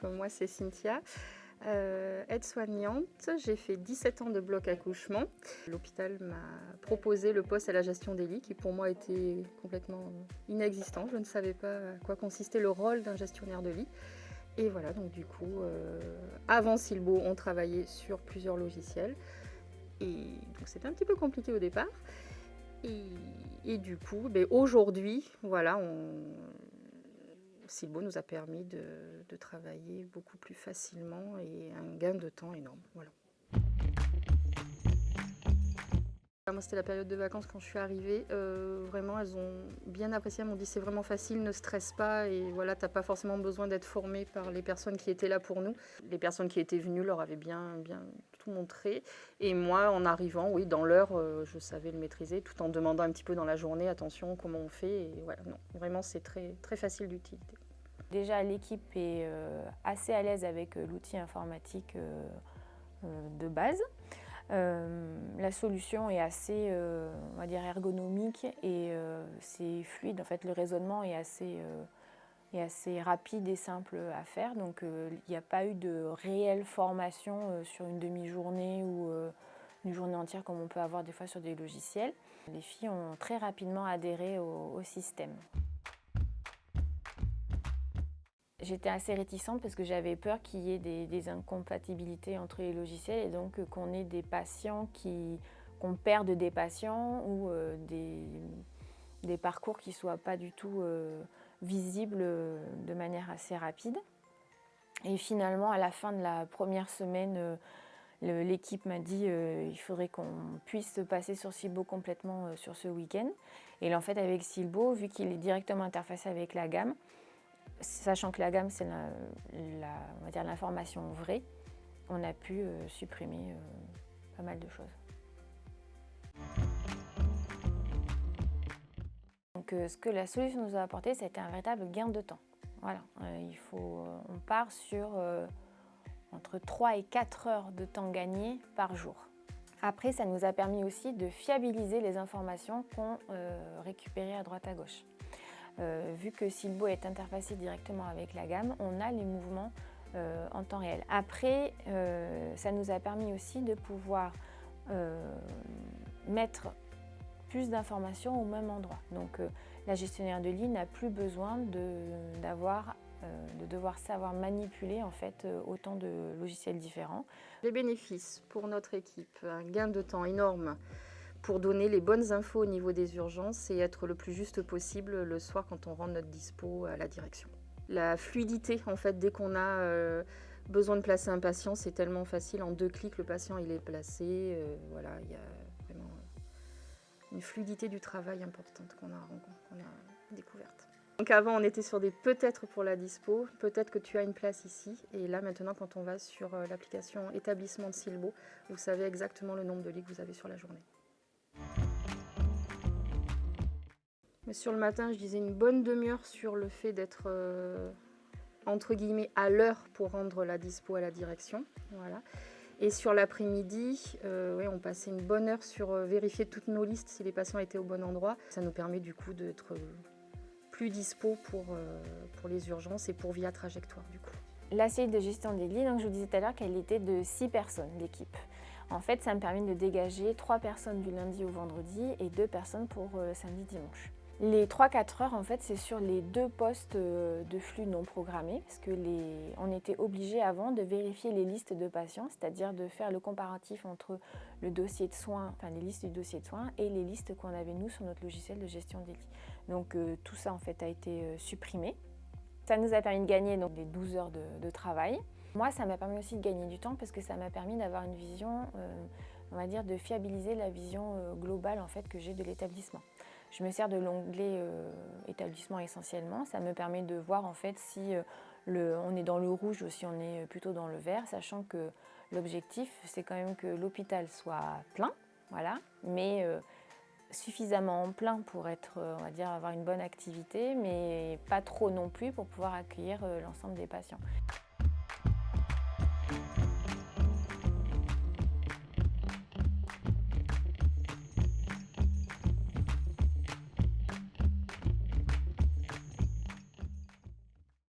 Donc moi c'est Cynthia, aide-soignante. J'ai fait 17 ans de bloc accouchement. L'hôpital m'a proposé le poste à la gestion des lits qui pour moi était complètement inexistant. Je ne savais pas à quoi consistait le rôle d'un gestionnaire de lit. Et voilà, donc du coup, avant Silbo, on travaillait sur plusieurs logiciels. Et donc c'était un petit peu compliqué au départ. Et du coup, aujourd'hui, voilà, Silbo nous a permis de travailler beaucoup plus facilement et un gain de temps énorme. Voilà. Moi, c'était la période de vacances quand je suis arrivée. Vraiment, elles ont bien apprécié. Elles m'ont dit c'est vraiment facile, ne stresse pas. Et voilà, t'as pas forcément besoin d'être formé par les personnes qui étaient là pour nous. Les personnes qui étaient venues leur avaient bien tout montré. Et moi, en arrivant, oui, dans l'heure, je savais le maîtriser, tout en demandant un petit peu dans la journée, attention, comment on fait. Et voilà, non, vraiment, c'est très, très facile d'utilité. Déjà, l'équipe est assez à l'aise avec l'outil informatique de base. La solution est assez, on va dire, ergonomique et c'est fluide. En fait, le raisonnement est assez rapide et simple à faire. Donc, il n'y a pas eu de réelle formation sur une demi-journée ou une journée entière comme on peut avoir des fois sur des logiciels. Les filles ont très rapidement adhéré au système. J'étais assez réticente parce que j'avais peur qu'il y ait des incompatibilités entre les logiciels et donc qu'on ait des patients qu'on perde des patients ou des parcours qui ne soient pas du tout visibles de manière assez rapide. Et finalement, à la fin de la première semaine, l'équipe m'a dit qu'il faudrait qu'on puisse passer sur Silbo complètement sur ce week-end. Et en fait, avec Silbo, vu qu'il est directement interfacé avec la gamme, sachant que la gamme, c'est on va dire l'information vraie, on a pu supprimer pas mal de choses. Donc, ce que la solution nous a apporté, ça a été un véritable gain de temps. Voilà, on part sur entre 3 et 4 heures de temps gagné par jour. Après, ça nous a permis aussi de fiabiliser les informations qu'on récupérait à droite à gauche. Vu que Silbo est interfacé directement avec la gamme, on a les mouvements en temps réel. Après, ça nous a permis aussi de pouvoir mettre plus d'informations au même endroit. Donc la gestionnaire de lit n'a plus besoin de devoir savoir manipuler en fait autant de logiciels différents. Les bénéfices pour notre équipe, un gain de temps énorme pour donner les bonnes infos au niveau des urgences et être le plus juste possible le soir quand on rend notre dispo à la direction. La fluidité, en fait, dès qu'on a besoin de placer un patient, c'est tellement facile. En 2 clics, le patient il est placé. Voilà, il y a vraiment une fluidité du travail importante qu'on a découverte. Donc avant, on était sur des peut-être pour la dispo, peut-être que tu as une place ici. Et là, maintenant, quand on va sur l'application établissement de Silbo, vous savez exactement le nombre de lits que vous avez sur la journée. Mais sur le matin, je disais une bonne demi-heure sur le fait d'être entre guillemets à l'heure pour rendre la dispo à la direction. Voilà. Et sur l'après-midi, ouais, on passait une bonne heure sur vérifier toutes nos listes si les patients étaient au bon endroit. Ça nous permet du coup d'être plus dispo pour les urgences et pour Via Trajectoire du coup. La cellule de gestion des lits, donc je vous disais tout à l'heure qu'elle était de 6 personnes, l'équipe. En fait, ça me permet de dégager 3 personnes du lundi au vendredi et 2 personnes pour samedi-dimanche. Les 3-4 heures, en fait, c'est sur les 2 postes de flux non programmés, parce que on était obligé avant de vérifier les listes de patients, c'est-à-dire de faire le comparatif entre le dossier de soins, enfin les listes du dossier de soins et les listes qu'on avait nous sur notre logiciel de gestion des lits. Donc tout ça en fait a été supprimé. Ça nous a permis de gagner donc des 12 heures de travail. Moi, ça m'a permis aussi de gagner du temps parce que ça m'a permis d'avoir une vision, on va dire, de fiabiliser la vision globale en fait que j'ai de l'établissement. Je me sers de l'onglet établissement essentiellement. Ça me permet de voir en fait si on est dans le rouge ou si on est plutôt dans le vert, sachant que l'objectif, c'est quand même que l'hôpital soit plein, voilà, mais suffisamment plein pour être, on va dire, avoir une bonne activité, mais pas trop non plus pour pouvoir accueillir l'ensemble des patients.